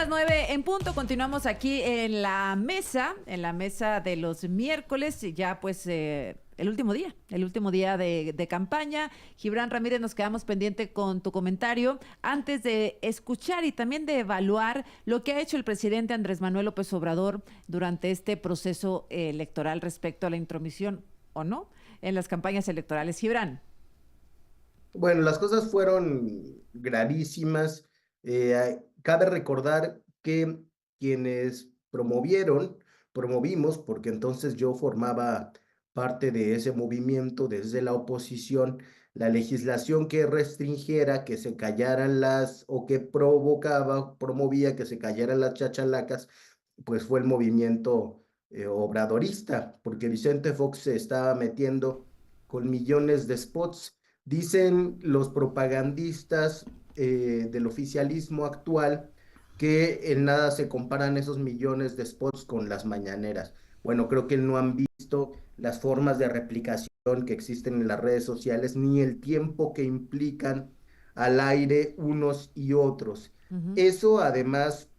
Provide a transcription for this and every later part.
las 9 en punto, continuamos aquí en la mesa de los miércoles, y ya pues el último día de campaña. Gibran Ramírez, nos quedamos pendiente con tu comentario antes de escuchar y también de evaluar lo que ha hecho el presidente Andrés Manuel López Obrador durante este proceso electoral respecto a la intromisión o no en las campañas electorales. Gibran. Bueno, las cosas fueron gravísimas. Cabe recordar que quienes promovimos, porque entonces yo formaba parte de ese movimiento desde la oposición, la legislación que restringiera que se callaran o que promovía que se callaran las chachalacas, pues fue el movimiento obradorista, porque Vicente Fox se estaba metiendo con millones de spots. Dicen los propagandistas del oficialismo actual que en nada se comparan esos millones de spots con las mañaneras. Bueno, creo que no han visto las formas de replicación que existen en las redes sociales, ni el tiempo que implican al aire unos y otros. Uh-huh. Eso además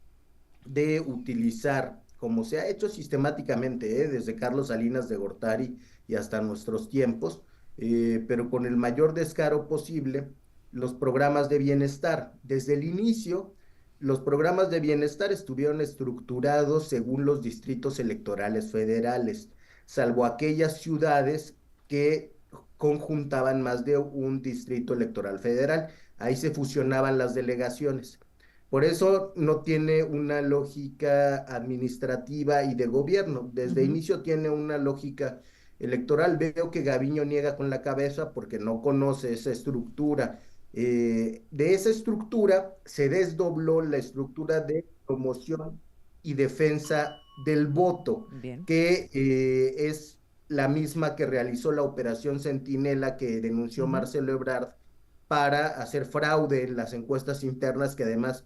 de utilizar, como se ha hecho sistemáticamente, desde Carlos Salinas de Gortari y hasta nuestros tiempos, pero con el mayor descaro posible, los programas de bienestar. Desde el inicio, los programas de bienestar estuvieron estructurados según los distritos electorales federales, salvo aquellas ciudades que conjuntaban más de un distrito electoral federal. Ahí se fusionaban las delegaciones. Por eso no tiene una lógica administrativa y de gobierno. Desde Uh-huh. inicio tiene una lógica electoral. Veo que Gaviño niega con la cabeza porque no conoce esa estructura. De esa estructura se desdobló la estructura de promoción y defensa del voto, Bien. que es la misma que realizó la operación Centinela que denunció Uh-huh. Marcelo Ebrard para hacer fraude en las encuestas internas que además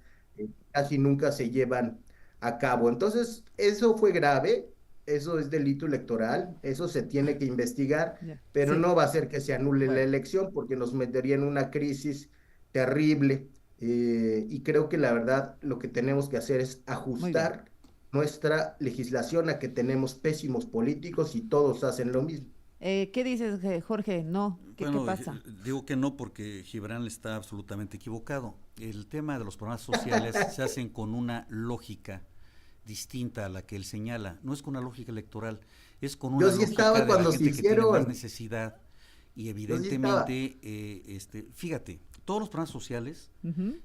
casi nunca se llevan a cabo. Entonces, eso fue grave, eso es delito electoral, eso se tiene que investigar, Yeah. pero Sí. no va a hacer que se anule la Bueno. elección porque nos metería en una crisis terrible. Y creo que la verdad lo que tenemos que hacer es Muy bien. ajustar nuestra legislación a que tenemos pésimos políticos y todos hacen lo mismo. ¿Qué dices, Jorge? No. ¿Qué Bueno, pasa? digo que no porque Gibran está absolutamente equivocado. El tema de los programas sociales se hacen con una lógica distinta a la que él señala. No es con una lógica electoral, es con Yo una sí lógica estaba de la cuando se gente que tiene más hicieron, necesidad. Y yo sí estaba. evidentemente, fíjate, todos los programas sociales, Uh-huh.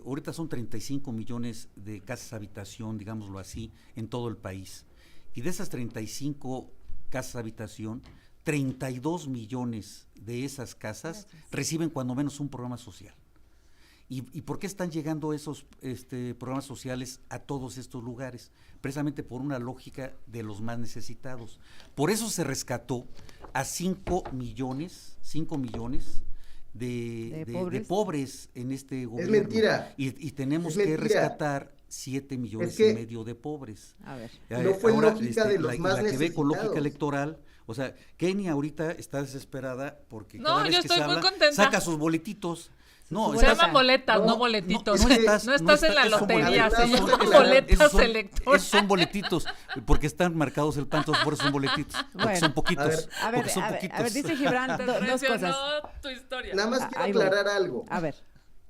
ahorita son 35 millones de casas habitación, digámoslo así, en todo el país. Y de esas 35 casas habitación, 32 millones de esas casas reciben cuando menos un programa social. ¿Y por qué están llegando esos programas sociales a todos estos lugares? Precisamente por una lógica de los más necesitados. Por eso se rescató a 5 millones de pobres en este Es gobierno. mentira. Y tenemos Es que mentira. rescatar 7 millones Es que y medio de pobres. A ver. no fue Ahora, lógica de los más la que ve con lógica necesitados. electoral, o sea, Kenia ahorita está desesperada porque No, cada vez yo que estoy se muy habla, contenta. saca sus boletitos. No, Su Se boleta. llaman boletas, No, no boletitos. no estás- No estás en la esos son lotería, boletas. se A ver, llaman claro, boletas esos electorales. son boletitos, porque están marcados el tanto, por eso son boletitos, porque Bueno. son poquitos, A ver, porque son a ver, poquitos. a ver, dice Gibran Te dos impresionó cosas. tu historia. Nada más Ah, quiero ahí voy. aclarar algo. A ver.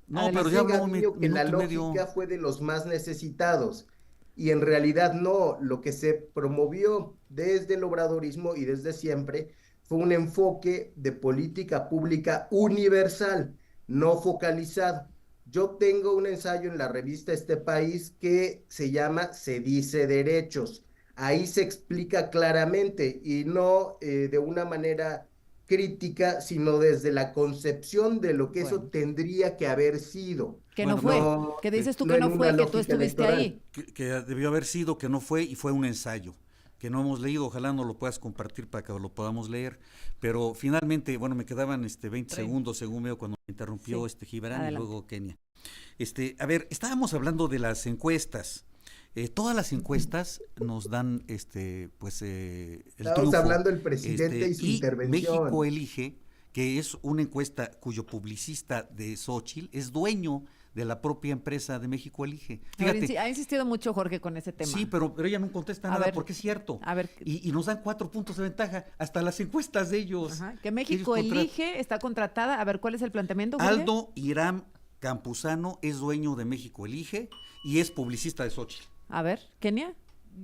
No, adelante. pero ya Dice habló un Gaviño que la minuto y medio. lógica fue de los más necesitados y en realidad no, lo que se promovió desde el obradorismo y desde siempre fue un enfoque de política pública universal, no focalizado. Yo tengo un ensayo en la revista Este País que se llama Se dice derechos. Ahí se explica claramente y no de una manera crítica, sino desde la concepción de lo que eso Bueno. tendría que haber sido. Que Bueno, no fue. no, Que dices tú no que en no una fue, que tú lógica estuviste electoral. ahí. Que debió haber sido, que no fue, y fue un ensayo, que no hemos leído, ojalá nos lo puedas compartir para que lo podamos leer, pero finalmente, bueno, me quedaban 20 segundos, según veo, cuando me interrumpió Sí. Gibran Adelante. y luego Kenia. A ver, estábamos hablando de las encuestas. Todas las encuestas nos dan el Estamos triunfo. hablando del presidente y su intervención. México elige que es una encuesta cuyo publicista de Xóchitl es dueño de la propia empresa de México Elige. Fíjate, Ha insistido mucho Jorge con ese tema. sí, pero ella no contesta nada porque es cierto. A ver. Y nos dan 4 puntos de ventaja, hasta las encuestas de ellos. Ajá, que México Elige está contratada. A ver, ¿cuál es el planteamiento, Jorge? Aldo Irán Campuzano es dueño de México Elige y es publicista de Xóchitl. A ver, Kenia.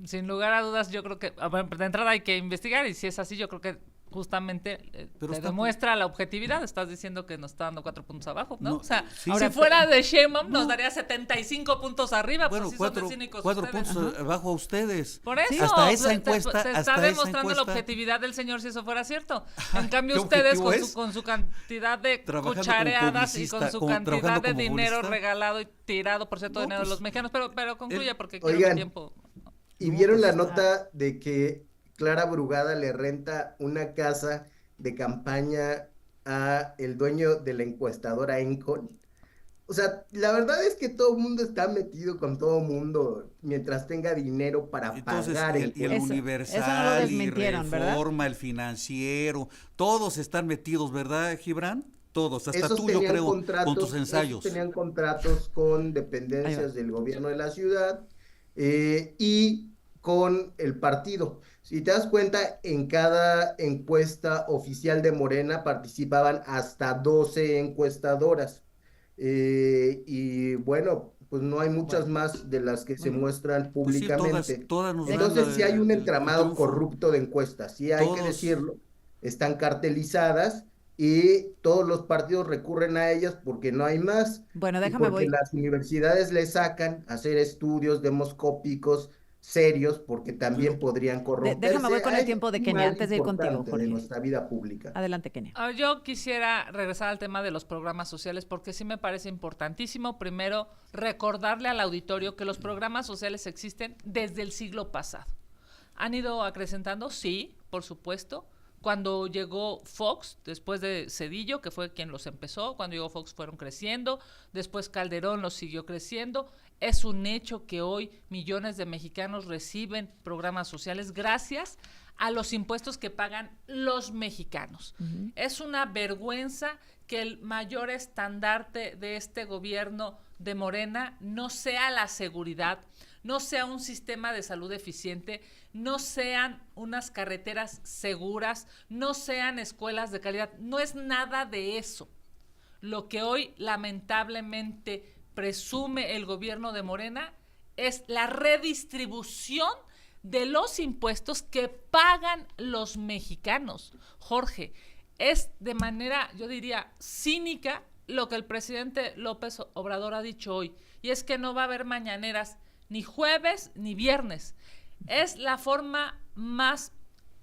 Sin lugar a dudas, yo creo que de entrada hay que investigar, y si es así, yo creo que justamente te demuestra la objetividad. Estás diciendo que nos está dando 4 puntos abajo, ¿no? O sea, sí, si fuera de Sheinbaum nos daría 75 puntos arriba. Bueno, pues, 4 puntos abajo a ustedes. Por eso, ¿sí? Hasta esa encuesta. Se está demostrando la objetividad del señor si eso fuera cierto. En cambio, ustedes con su cantidad de cuchareadas y con su cantidad de dinero regalado y tirado, por cierto, dinero de los mexicanos. Pero concluya porque quiero el tiempo. ¿Y vieron la nota de que Clara Brugada le renta una casa de campaña a el dueño de la encuestadora Encol? O sea, la verdad es que todo el mundo está metido con todo el mundo mientras tenga dinero para pagar el Universal, y Reforma, el Financiero, todos están metidos, ¿verdad, Gibran? Todos, hasta tú, yo creo, con tus ensayos. Tenían contratos con dependencias del gobierno de la ciudad y con el partido. Si te das cuenta, en cada encuesta oficial de Morena participaban hasta 12 encuestadoras. Y bueno, pues no hay muchas más de las que se muestran públicamente. Pues sí, todas entonces sí hay un entramado corrupto de encuestas, sí hay que decirlo, están cartelizadas y todos los partidos recurren a ellas porque no hay más. Bueno, déjame porque las universidades le sacan a hacer estudios demoscópicos serios porque también podrían corromperse. Déjame voy con el tiempo de Kenia antes de ir contigo, Jorge. De nuestra vida pública. Adelante, Kenia. Yo quisiera regresar al tema de los programas sociales porque sí me parece importantísimo. Primero, recordarle al auditorio que los programas sociales existen desde el siglo pasado. ¿Han ido acrecentando? Sí, por supuesto. Cuando llegó Fox, después de Zedillo, que fue quien los empezó, cuando llegó Fox fueron creciendo, después Calderón los siguió creciendo. Es un hecho que hoy millones de mexicanos reciben programas sociales gracias a los impuestos que pagan los mexicanos. Uh-huh. Es una vergüenza que el mayor estandarte de este gobierno de Morena no sea la seguridad, no sea un sistema de salud eficiente, no sean unas carreteras seguras, no sean escuelas de calidad, no es nada de eso. Lo que hoy lamentablemente presume el gobierno de Morena es la redistribución de los impuestos que pagan los mexicanos. Jorge, es de manera, yo diría, cínica lo que el presidente López Obrador ha dicho hoy, y es que no va a haber mañaneras ni jueves ni viernes. Es la forma más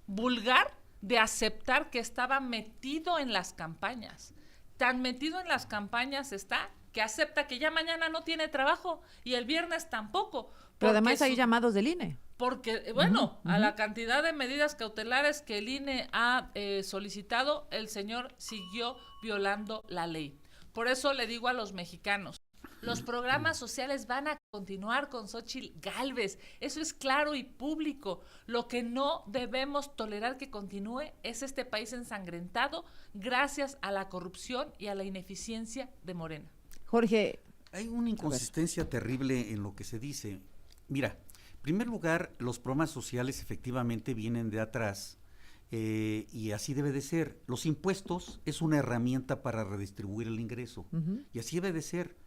vulgar de aceptar que estaba metido en las campañas. Tan metido en las campañas está que acepta que ya mañana no tiene trabajo y el viernes tampoco. Pero además hay llamados del INE. Porque, bueno, a la cantidad de medidas cautelares que el INE ha solicitado, el señor siguió violando la ley. Por eso le digo a los mexicanos, los programas sociales van a continuar con Xóchitl Gálvez. Eso es claro y público. Lo que no debemos tolerar que continúe es este país ensangrentado gracias a la corrupción y a la ineficiencia de Morena. Jorge. Hay una inconsistencia terrible en lo que se dice. Mira, en primer lugar, los programas sociales efectivamente vienen de atrás y así debe de ser. Los impuestos es una herramienta para redistribuir el ingreso y así debe de ser,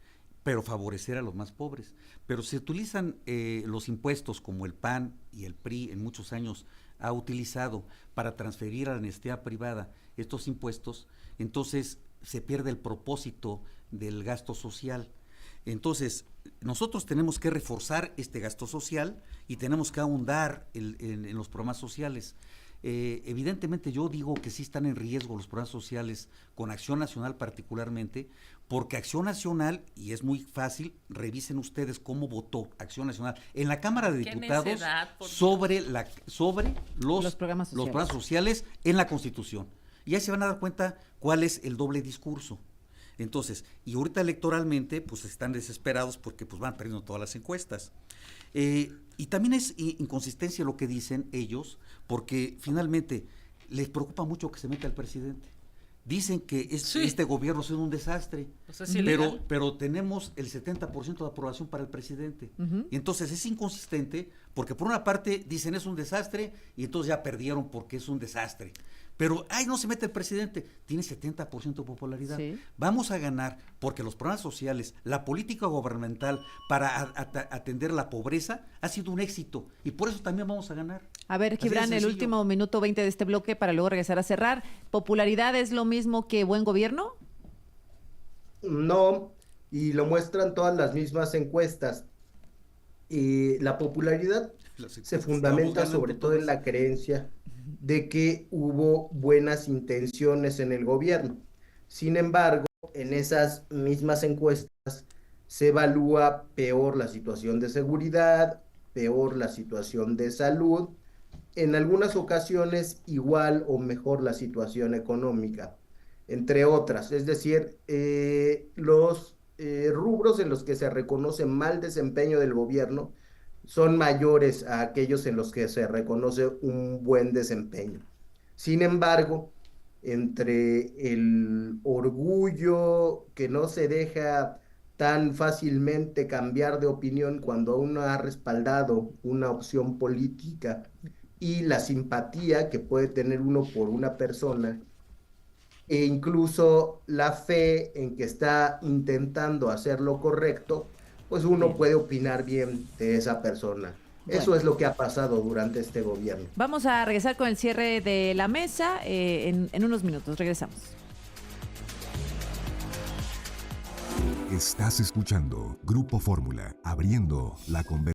pero favorecer a los más pobres. Pero se utilizan los impuestos como el PAN y el PRI en muchos años ha utilizado para transferir a la honestidad privada estos impuestos, entonces se pierde el propósito del gasto social. Entonces, nosotros tenemos que reforzar este gasto social y tenemos que ahondar en los programas sociales. Evidentemente yo digo que sí están en riesgo los programas sociales con Acción Nacional particularmente, porque Acción Nacional, y es muy fácil, revisen ustedes cómo votó Acción Nacional en la Cámara de Diputados sobre los programas sociales en la Constitución. Y ahí se van a dar cuenta cuál es el doble discurso. Entonces, y ahorita electoralmente, pues están desesperados porque pues van perdiendo todas las encuestas. Y también es inconsistencia lo que dicen ellos, porque finalmente les preocupa mucho que se meta el presidente. Dicen que Sí. este gobierno es un desastre, Pues es ilegal. pero tenemos el 70% de aprobación para el presidente. Y entonces es inconsistente, porque por una parte dicen es un desastre y entonces ya perdieron porque es un desastre. Pero, no se mete el presidente, tiene 70% de popularidad. Sí. Vamos a ganar porque los programas sociales, la política gubernamental para atender la pobreza ha sido un éxito y por eso también vamos a ganar. A ver, Así de Gibran, el sencillo. último minuto 20 de este bloque para luego regresar a cerrar. ¿Popularidad es lo mismo que buen gobierno? No, y lo muestran todas las mismas encuestas. La popularidad se fundamenta sobre todo en la creencia de que hubo buenas intenciones en el gobierno. Sin embargo, en esas mismas encuestas se evalúa peor la situación de seguridad, peor la situación de salud, en algunas ocasiones igual o mejor la situación económica, entre otras. Es decir, los rubros en los que se reconoce mal desempeño del gobierno son mayores a aquellos en los que se reconoce un buen desempeño. Sin embargo, entre el orgullo que no se deja tan fácilmente cambiar de opinión cuando uno ha respaldado una opción política y la simpatía que puede tener uno por una persona, e incluso la fe en que está intentando hacer lo correcto, pues uno Bien. puede opinar bien de esa persona. Eso Bueno. es lo que ha pasado durante este gobierno. Vamos a regresar con el cierre de la mesa en unos minutos. Regresamos. Estás escuchando Grupo Fórmula, abriendo la conversación.